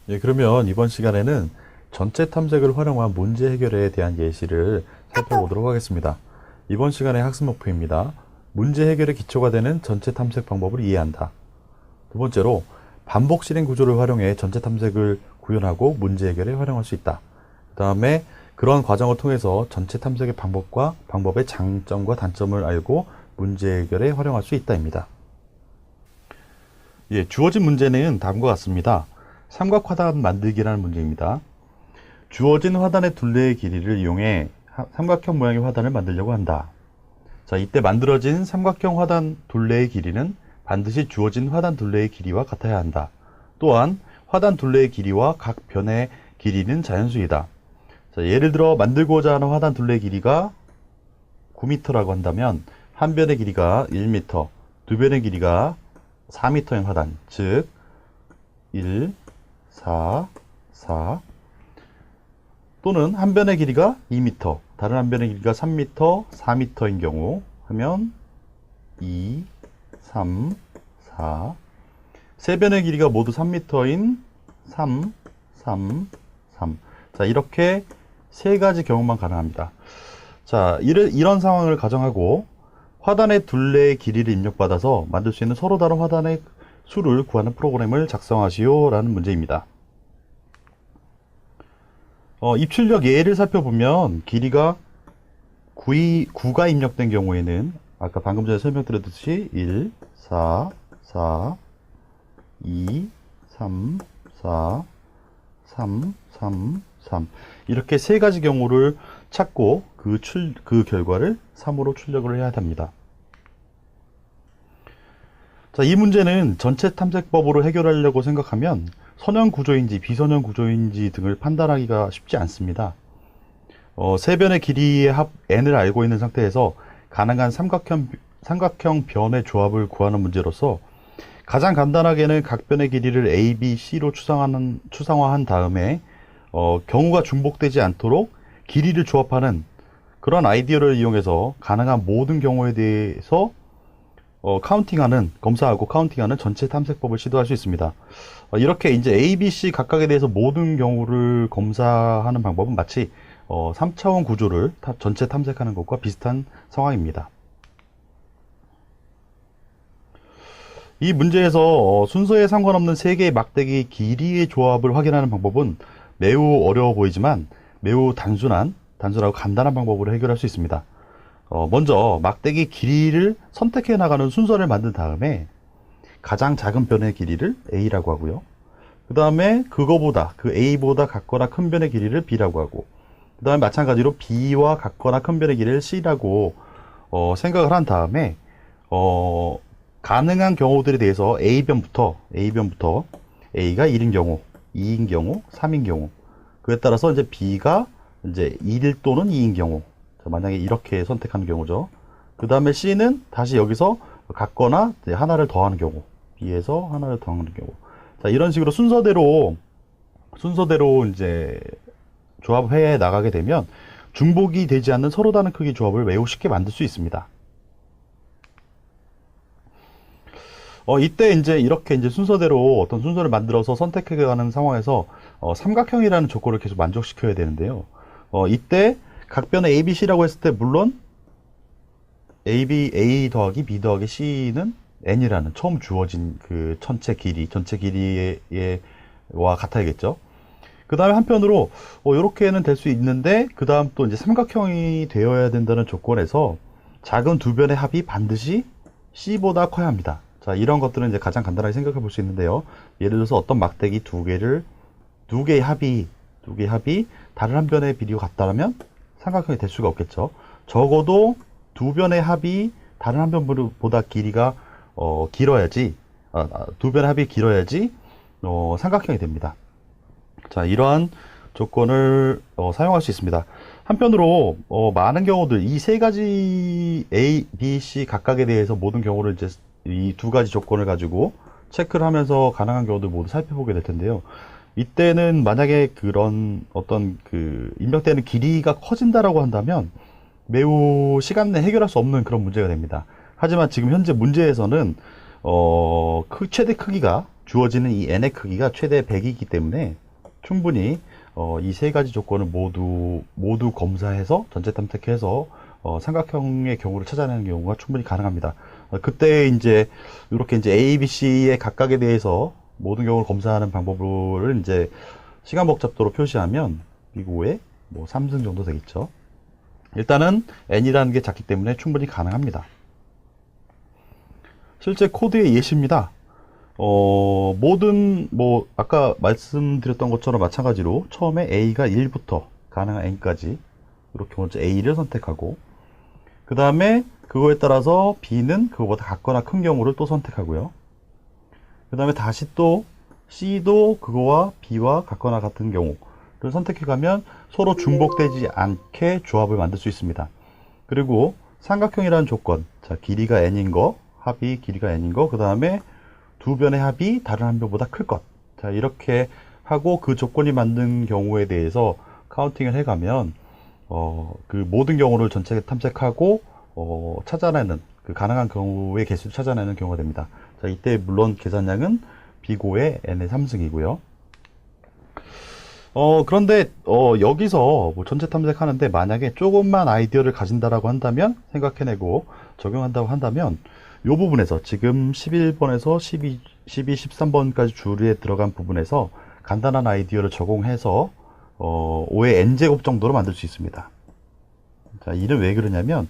예, 그러면 이번 시간에는 전체 탐색을 활용한 문제 해결에 대한 예시를 살펴보도록 하겠습니다. 이번 시간의 학습 목표입니다. 문제 해결의 기초가 되는 전체 탐색 방법을 이해한다. 두 번째로, 반복 실행 구조를 활용해 전체 탐색을 구현하고 문제 해결에 활용할 수 있다. 그 다음에 그런 과정을 통해서 전체 탐색의 방법과 방법의 장점과 단점을 알고 문제 해결에 활용할 수 있다입니다. 예, 주어진 문제는 다음과 같습니다. 삼각화단 만들기라는 문제입니다. 주어진 화단의 둘레의 길이를 이용해 삼각형 모양의 화단을 만들려고 한다. 자, 이때 만들어진 삼각형 화단 둘레의 길이는 반드시 주어진 화단 둘레의 길이와 같아야 한다. 또한 화단 둘레의 길이와 각 변의 길이는 자연수이다. 자, 예를 들어 만들고자 하는 화단 둘레의 길이가 9m라고 한다면 한 변의 길이가 1m, 두 변의 길이가 4m인 화단, 즉 1, 4, 4 또는 한 변의 길이가 2m, 다른 한 변의 길이가 3m, 4m인 경우 하면 2, 3, 4 세 변의 길이가 모두 3m인 3, 3, 3 자, 이렇게 세 가지 경우만 가능합니다. 자, 이런 상황을 가정하고 화단의 둘레의 길이를 입력받아서 만들 수 있는 서로 다른 화단의 수를 구하는 프로그램을 작성하시오 라는 문제입니다. 입출력 예를 살펴보면 길이가 9가 입력된 경우에는 아까 방금 전에 설명드렸듯이 1, 4, 4, 2, 3, 4, 3, 3, 3 이렇게 세 가지 경우를 찾고 그 결과를 3으로 출력을 해야 합니다. 자, 이 문제는 전체 탐색법으로 해결하려고 생각하면 선형 구조인지 비선형 구조인지 등을 판단하기가 쉽지 않습니다. 세 변의 길이의 합 n을 알고 있는 상태에서 가능한 삼각형 변의 조합을 구하는 문제로서 가장 간단하게는 각 변의 길이를 a, b, c로 추상화한 다음에 경우가 중복되지 않도록 길이를 조합하는 그런 아이디어를 이용해서 가능한 모든 경우에 대해서 검사하고 카운팅하는 전체 탐색법을 시도할 수 있습니다. 이렇게 이제 A, B, C 각각에 대해서 모든 경우를 검사하는 방법은 마치 3차원 구조를 전체 탐색하는 것과 비슷한 상황입니다. 이 문제에서 순서에 상관없는 세 개의 막대기 길이의 조합을 확인하는 방법은 매우 어려워 보이지만 매우 단순하고 간단한 방법으로 해결할 수 있습니다. 먼저 막대기 길이를 선택해 나가는 순서를 만든 다음에 가장 작은 변의 길이를 A라고 하고요. 그 다음에 그 A보다 같거나 큰 변의 길이를 B라고 하고, 그 다음에 마찬가지로 B와 같거나 큰 변의 길이를 C라고 생각을 한 다음에 가능한 경우들에 대해서 A변부터 A가 1인 경우, 2인 경우, 3인 경우, 그에 따라서 이제 B가 이제 1 또는 2인 경우, 만약에 이렇게 선택하는 경우죠. 그 다음에 C는 다시 여기서 같거나 하나를 더하는 경우, B에서 하나를 더하는 경우. 자, 이런 식으로 순서대로 이제 조합해 나가게 되면 중복이 되지 않는 서로 다른 크기 조합을 매우 쉽게 만들 수 있습니다. 이때 이렇게 순서대로 어떤 순서를 만들어서 선택해 가는 상황에서 삼각형이라는 조건을 계속 만족시켜야 되는데요. 이때 각 변의 A, B, C라고 했을 때 물론 A 더하기 B 더하기 C는 N이라는 처음 주어진 그 전체 길이와 같아야겠죠. 그 다음에 한편으로 이렇게는 될 수 있는데 그 다음 또 이제 삼각형이 되어야 된다는 조건에서 작은 두 변의 합이 반드시 C보다 커야 합니다. 자, 이런 것들은 이제 가장 간단하게 생각해 볼 수 있는데요. 예를 들어서 어떤 막대기 두 개의 합이 다른 한 변의 비리가 같다면 삼각형이 될 수가 없겠죠. 적어도 두 변의 합이 다른 한 변보다 길이가 길어야지, 두 변의 합이 길어야지 삼각형이 됩니다. 자, 이러한 조건을 사용할 수 있습니다. 한편으로 많은 경우들 이 세 가지 A, B, C 각각에 대해서 모든 경우를 이제 이 두 가지 조건을 가지고 체크를 하면서 가능한 경우들 모두 살펴보게 될 텐데요. 이때는 만약에 그런 어떤 입력되는 길이가 커진다라고 한다면 매우 시간 내에 해결할 수 없는 그런 문제가 됩니다. 하지만 지금 현재 문제에서는 최대 크기가 주어지는 이 n의 크기가 최대 100이기 때문에 충분히 이 세 가지 조건을 모두 검사해서 전체 탐색해서 삼각형의 경우를 찾아내는 경우가 충분히 가능합니다. 그때 이제 이렇게 이제 A, B, C의 각각에 대해서 모든 경우를 검사하는 방법을 이제 시간 복잡도로 표시하면 비고의 뭐 3승 정도 되겠죠. 일단은 n이라는 게 작기 때문에 충분히 가능합니다. 실제 코드의 예시입니다. 모든 아까 말씀드렸던 것처럼 마찬가지로 처음에 a가 1부터 가능한 n까지 이렇게 먼저 a를 선택하고 그 다음에 그거에 따라서 b는 그거보다 같거나 큰 경우를 또 선택하고요. 그 다음에 다시 또 c도 그거와 b와 같거나 같은 경우를 선택해 가면 서로 중복되지 않게 조합을 만들 수 있습니다. 그리고 삼각형이라는 조건, 자, 길이가 n인 거, 합이 길이가 n인 거, 그 다음에 두 변의 합이 다른 한 변보다 클 것. 자, 이렇게 하고 그 조건이 맞는 경우에 대해서 카운팅을 해가면, 그 모든 경우를 전체 탐색하고, 찾아내는, 그 가능한 경우의 개수를 찾아내는 경우가 됩니다. 자, 이때 물론 계산량은 비고의 n의 3승이고요. 그런데, 여기서 뭐 전체 탐색하는데 만약에 조금만 아이디어를 가진다라고 한다면, 생각해내고 적용한다고 한다면, 이 부분에서 지금 11번에서 12, 13번까지 줄에 들어간 부분에서 간단한 아이디어를 적용해서 5의 n제곱 정도로 만들 수 있습니다. 자, 이는 왜 그러냐면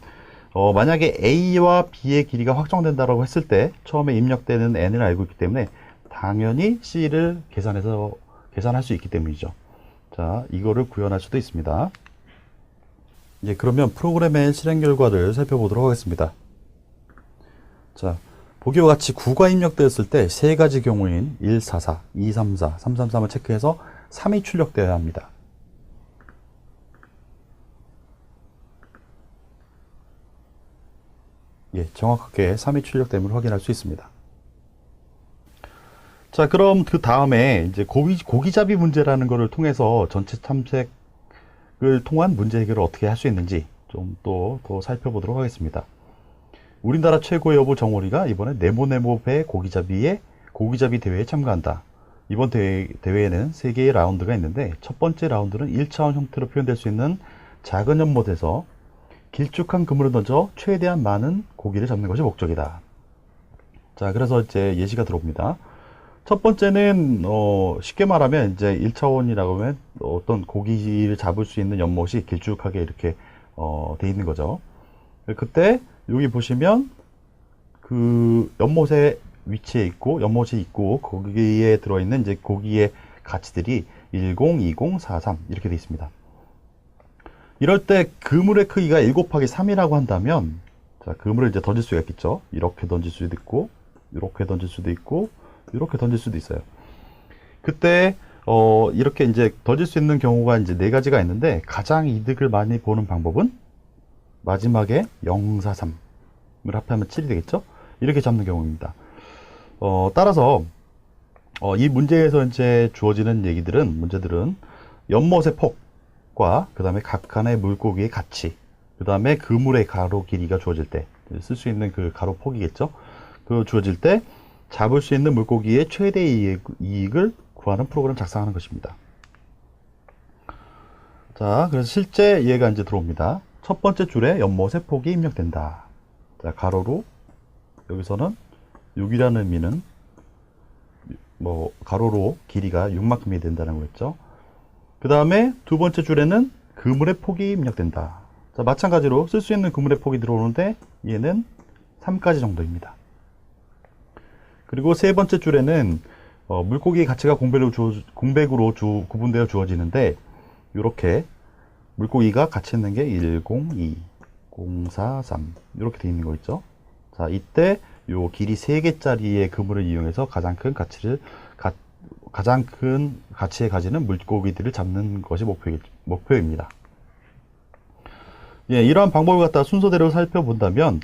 만약에 A와 B의 길이가 확정된다고 했을 때 처음에 입력되는 n을 알고 있기 때문에 당연히 C를 계산할 수 있기 때문이죠. 자, 이거를 구현할 수도 있습니다. 이제 그러면 프로그램의 실행 결과를 살펴보도록 하겠습니다. 자, 보기와 같이 9가 입력되었을 때 세 가지 경우인 1, 4, 4, 2, 3, 4, 3, 3, 3을 체크해서 3이 출력되어야 합니다. 예, 정확하게 3이 출력됨을 확인할 수 있습니다. 자, 그럼 그 다음에 이제 고기잡이 문제라는 것을 통해서 전체 탐색을 통한 문제 해결을 어떻게 할 수 있는지 좀 더 살펴보도록 하겠습니다. 우리나라 최고의 여부 정오리가 이번에 네모배 고기잡이 대회에 참가한다. 이번 대회에는 3개의 라운드가 있는데 첫 번째 라운드는 1차원 형태로 표현될 수 있는 작은 연못에서 길쭉한 그물을 던져 최대한 많은 고기를 잡는 것이 목적이다. 자, 그래서 이제 예시가 들어옵니다. 첫 번째는 쉽게 말하면 이제 1차원이라고 하면 어떤 고기를 잡을 수 있는 연못이 길쭉하게 이렇게 돼 있는 거죠. 그때 여기 보시면 그 연못의 위치에 있고 연못이 있고 거기에 들어있는 이제 고기의 가치들이 10, 20, 43 이렇게 되어 있습니다. 이럴 때 그물의 크기가 1 곱하기 3이라고 한다면 자, 그물을 이제 던질 수가 있겠죠. 이렇게 던질 수도 있고 이렇게 던질 수도 있고 이렇게 던질 수도 있어요. 그때 이렇게 이제 던질 수 있는 경우가 이제 4가지가 있는데 가장 이득을 많이 보는 방법은 마지막에 0, 4, 3을 합하면 7이 되겠죠? 이렇게 잡는 경우입니다. 따라서 이 문제에서 이제 주어지는 문제들은 연못의 폭과 그 다음에 각칸의 물고기의 가치, 그 다음에 그물의 가로 길이가 주어질 때 쓸 수 있는 그 가로 폭이겠죠? 그 주어질 때 잡을 수 있는 물고기의 최대 이익을 구하는 프로그램을 작성하는 것입니다. 자, 그래서 실제 얘가 이제 들어옵니다. 첫 번째 줄에 연못의 폭이 입력된다. 자, 가로로 여기서는 6이라는 의미는 뭐 가로로 길이가 6만큼이 된다는 거겠죠. 그 다음에 두 번째 줄에는 그물의 폭이 입력된다. 자, 마찬가지로 쓸 수 있는 그물의 폭이 들어오는데 얘는 3까지 정도입니다. 그리고 세 번째 줄에는 물고기의 가치가 공백으로 구분되어 주어지는데 이렇게 물고기가 같이 있는 게 1, 0, 2, 0, 4, 3 이렇게 되어 있는 거 있죠. 자, 이때 요 길이 3개짜리의 그물을 이용해서 가장 큰 가치에 가지는 물고기들을 잡는 것이 목표입니다. 예, 이러한 방법을 갖다 순서대로 살펴본다면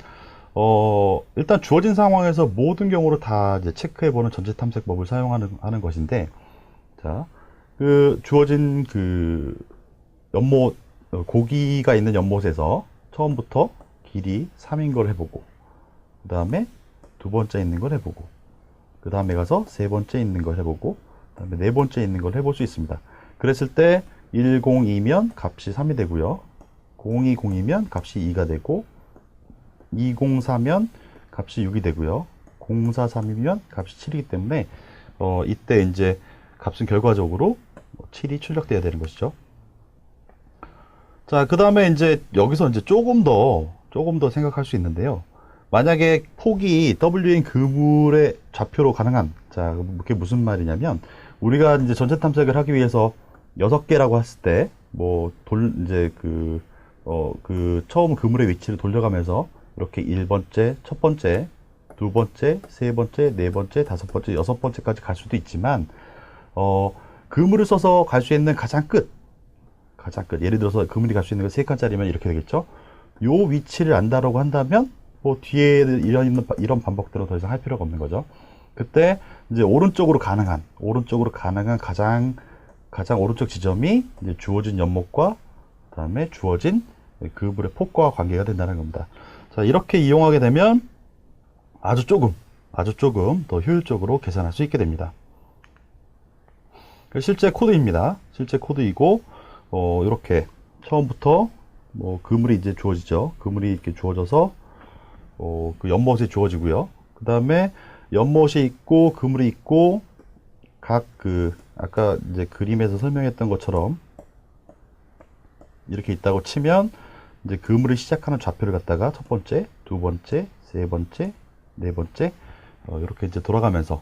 일단 주어진 상황에서 모든 경우를 다 이제 체크해보는 전체 탐색법을 사용하는 것인데, 자, 그 주어진 그 연못, 고기가 있는 연못에서 처음부터 길이 3인 걸 해보고, 그 다음에 두 번째 있는 걸 해보고, 그 다음에 가서 세 번째 있는 걸 해보고, 그 다음에 네 번째 있는 걸 해볼 수 있습니다. 그랬을 때 102면 값이 3이 되고요. 020이면 값이 2가 되고, 204면 값이 6이 되고요. 043이면 값이 7이기 때문에 이때 이제 값은 결과적으로 7이 출력돼야 되는 것이죠. 자, 그 다음에 이제 여기서 이제 조금 더 생각할 수 있는데요. 만약에 폭이 W인 그물의 좌표로 가능한, 자, 그게 무슨 말이냐면, 우리가 이제 전체 탐색을 하기 위해서 6개라고 했을 때, 이제 처음 그물의 위치를 돌려가면서, 이렇게 1번째, 첫 번째, 두 번째, 세 번째, 네 번째, 다섯 번째, 여섯 번째까지 갈 수도 있지만, 그물을 써서 갈 수 있는 가장 끝. 예를 들어서 그물이 갈 수 있는 거 3칸짜리면 이렇게 되겠죠? 요 위치를 안다라고 한다면, 뒤에 이런 반복들은 더 이상 할 필요가 없는 거죠. 그때 이제 오른쪽으로 가능한 가장 오른쪽 지점이 이제 주어진 연목과 그다음에 주어진 그물의 폭과 관계가 된다는 겁니다. 자, 이렇게 이용하게 되면 아주 조금 더 효율적으로 계산할 수 있게 됩니다. 실제 코드입니다. 실제 코드이고, 이렇게 처음부터 그물이 이제 주어지죠. 그물이 이렇게 주어져서 그 연못이 주어지고요. 그 다음에 연못이 있고 그물이 있고 아까 이제 그림에서 설명했던 것처럼 이렇게 있다고 치면 이제 그물을 시작하는 좌표를 갖다가 첫 번째, 두 번째, 세 번째, 네 번째 이렇게 이제 돌아가면서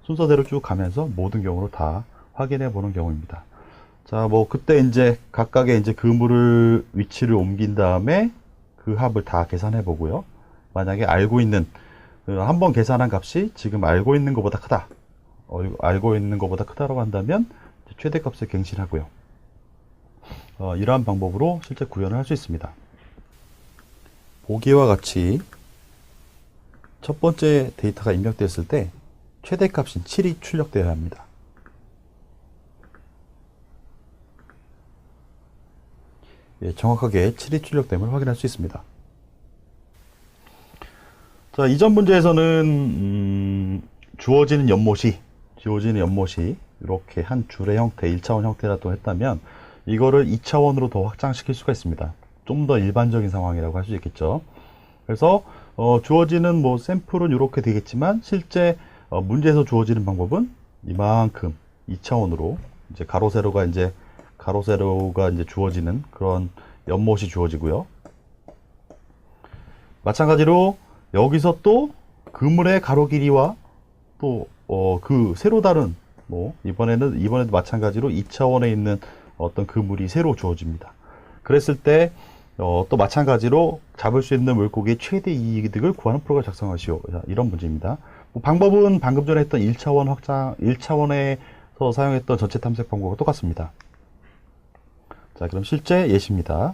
순서대로 쭉 가면서 모든 경우를 다 확인해 보는 경우입니다. 자, 그때 이제 각각의 이제 그물을 위치를 ом긴 다음에 그 합을 다 계산해 보고요. 만약에 알고 있는 한번 계산한 값이 지금 알고 있는 것보다 크다. 알고 있는 것보다 크다라고 한다면 최대값을 갱신하고요. 이러한 방법으로 실제 구현을 할 수 있습니다. 보기와 같이 첫 번째 데이터가 입력됐을 때 최대값인 7이 출력되어야 합니다. 정확하게 7이 출력됨을 확인할 수 있습니다. 자, 이전 문제에서는 주어지는 연못이 이렇게 한 줄의 형태, 1차원 형태라도 했다면 이거를 2차원으로 더 확장시킬 수가 있습니다. 좀 더 일반적인 상황이라고 할 수 있겠죠. 그래서 주어지는 샘플은 이렇게 되겠지만 실제 문제에서 주어지는 방법은 이만큼 2차원으로 이제 가로 세로가 이제 주어지는 그런 연못이 주어지고요. 마찬가지로 여기서 또 그물의 가로 길이와 또 그 세로 다른 이번에도 마찬가지로 2차원에 있는 어떤 그물이 새로 주어집니다. 그랬을 때 또 마찬가지로 잡을 수 있는 물고기의 최대 이익을 구하는 프로그램을 작성하시오. 이런 문제입니다. 방법은 방금 전에 했던 1차원에서 사용했던 전체 탐색 방법과 똑같습니다. 자, 그럼 실제 예시입니다.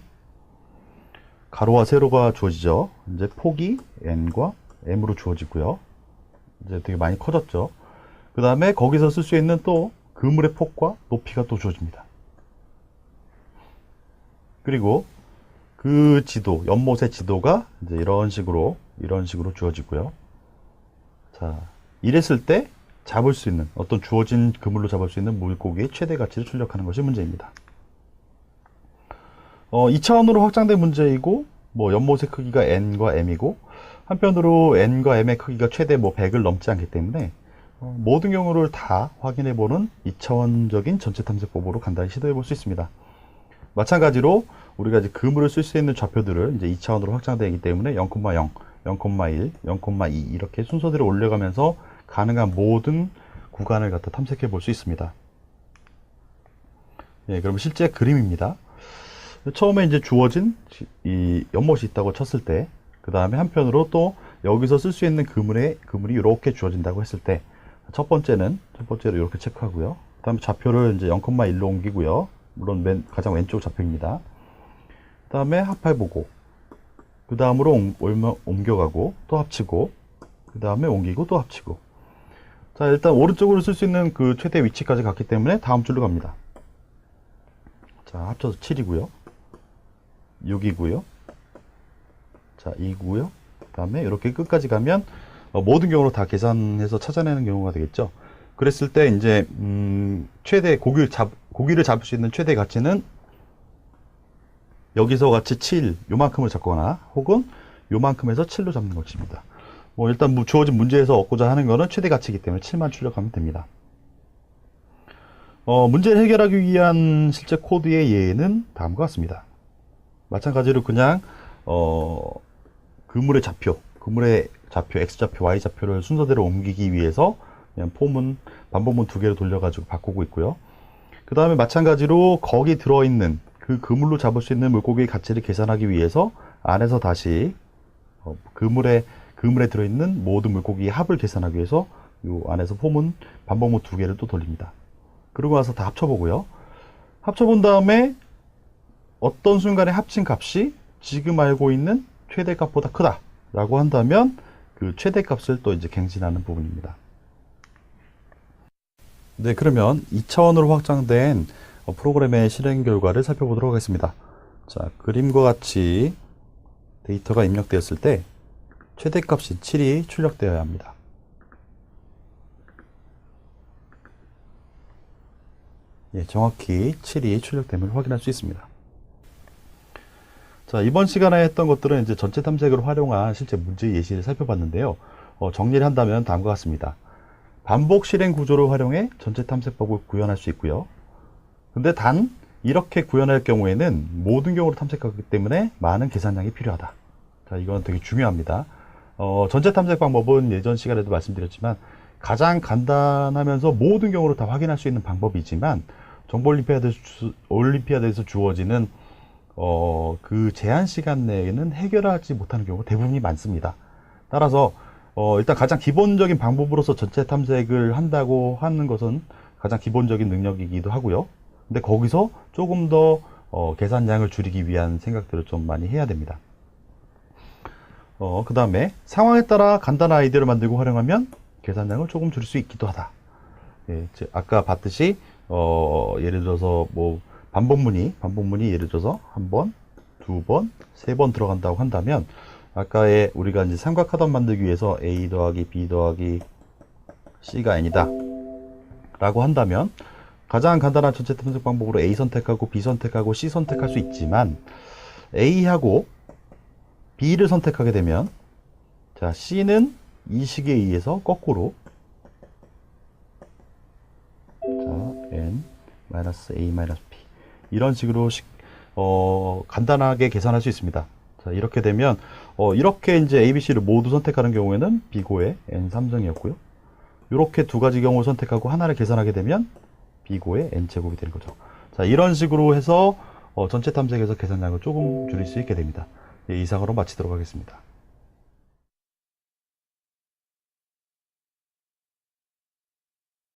가로와 세로가 주어지죠. 이제 폭이 n과 m으로 주어지고요. 이제 되게 많이 커졌죠. 그 다음에 거기서 쓸 수 있는 또 그물의 폭과 높이가 또 주어집니다. 그리고 그 지도, 연못의 지도가 이제 이런 식으로 주어지고요. 자, 이랬을 때 잡을 수 있는 어떤 주어진 그물로 잡을 수 있는 물고기의 최대 가치를 출력하는 것이 문제입니다. 2차원으로 확장된 문제이고, 연못의 크기가 n과 m이고, 한편으로 n과 m의 크기가 최대 100을 넘지 않기 때문에 모든 경우를 다 확인해보는 2차원적인 전체 탐색법으로 간단히 시도해 볼 수 있습니다. 마찬가지로 우리가 이제 그물을 쓸 수 있는 좌표들을 이제 2차원으로 확장되기 때문에 0,0, 0,1, 0,2 이렇게 순서대로 올려가면서 가능한 모든 구간을 갖다 탐색해 볼 수 있습니다. 예, 그럼 실제 그림입니다. 처음에 이제 주어진 이 연못이 있다고 쳤을 때, 그 다음에 한편으로 또 여기서 쓸 수 있는 그물이 이렇게 주어진다고 했을 때, 첫 번째로 이렇게 체크하고요. 그 다음에 좌표를 이제 0,1로 옮기고요. 물론 가장 왼쪽 좌표입니다. 그 다음에 합해보고, 그 다음으로 옮겨가고, 또 합치고, 그 다음에 옮기고, 또 합치고. 자, 일단 오른쪽으로 쓸 수 있는 그 최대 위치까지 갔기 때문에 다음 줄로 갑니다. 자, 합쳐서 7이고요. 6이고요. 자, 2고요. 그 다음에 이렇게 끝까지 가면 모든 경우로 다 계산해서 찾아내는 경우가 되겠죠. 그랬을 때 이제 최대 고기를 잡을 수 있는 최대 가치는 여기서 같이 7 요만큼을 잡거나 혹은 요만큼에서 7로 잡는 것입니다. 일단 주어진 문제에서 얻고자 하는 거는 최대 가치이기 때문에 7만 출력하면 됩니다. 문제를 해결하기 위한 실제 코드의 예는 다음과 같습니다. 마찬가지로 그냥 그물의 좌표 X좌표, Y좌표를 순서대로 옮기기 위해서 그냥 반복문 2개를 돌려가지고 바꾸고 있고요. 그 다음에 마찬가지로 거기 들어있는 그 그물로 잡을 수 있는 물고기의 가치를 계산하기 위해서 안에서 다시 그물에 들어있는 모든 물고기의 합을 계산하기 위해서 이 안에서 반복문 2개를 또 돌립니다. 그러고 나서 다 합쳐보고요. 합쳐본 다음에 어떤 순간에 합친 값이 지금 알고 있는 최대값보다 크다 라고 한다면 그 최대값을 또 이제 갱신하는 부분입니다. 네, 그러면 2차원으로 확장된 프로그램의 실행 결과를 살펴보도록 하겠습니다. 자, 그림과 같이 데이터가 입력되었을 때 최대값인 7이 출력되어야 합니다. 예, 정확히 7이 출력됨을 확인할 수 있습니다. 자, 이번 시간에 했던 것들은 이제 전체 탐색을 활용한 실제 문제 예시를 살펴봤는데요. 정리를 한다면 다음과 같습니다. 반복 실행 구조를 활용해 전체 탐색법을 구현할 수 있고요. 근데 단 이렇게 구현할 경우에는 모든 경우를 탐색하기 때문에 많은 계산량이 필요하다. 자, 이건 되게 중요합니다. 전체 탐색 방법은 예전 시간에도 말씀드렸지만 가장 간단하면서 모든 경우를 다 확인할 수 있는 방법이지만 정보 올림피아드에서 주어지는 그 제한 시간 내에는 해결하지 못하는 경우가 대부분이 많습니다. 따라서 일단 가장 기본적인 방법으로서 전체 탐색을 한다고 하는 것은 가장 기본적인 능력이기도 하고요. 근데 거기서 조금 더 계산량을 줄이기 위한 생각들을 좀 많이 해야 됩니다. 그 다음에 상황에 따라 간단한 아이디어를 만들고 활용하면 계산량을 조금 줄일 수 있기도 하다. 예, 아까 봤듯이 예를 들어서 반복문이 예를 들어서 한 번, 두 번, 세 번 들어간다고 한다면 아까의 우리가 이제 삼각하단 만들기 위해서 A 더하기 B 더하기 C가 N이다 라고 한다면 가장 간단한 전체 탐색 방법으로 A 선택하고 B 선택하고 C 선택할 수 있지만 A하고 B를 선택하게 되면 자, C는 이 식에 의해서 거꾸로 자, N-A-B 이런 식으로 간단하게 계산할 수 있습니다. 자, 이렇게 되면 이렇게 이제 A, B, C를 모두 선택하는 경우에는 B고의 N3정이었고요. 이렇게 두 가지 경우를 선택하고 하나를 계산하게 되면 B고의 N제곱이 되는 거죠. 자, 이런 식으로 해서 전체 탐색에서 계산량을 조금 줄일 수 있게 됩니다. 예, 이상으로 마치도록 하겠습니다.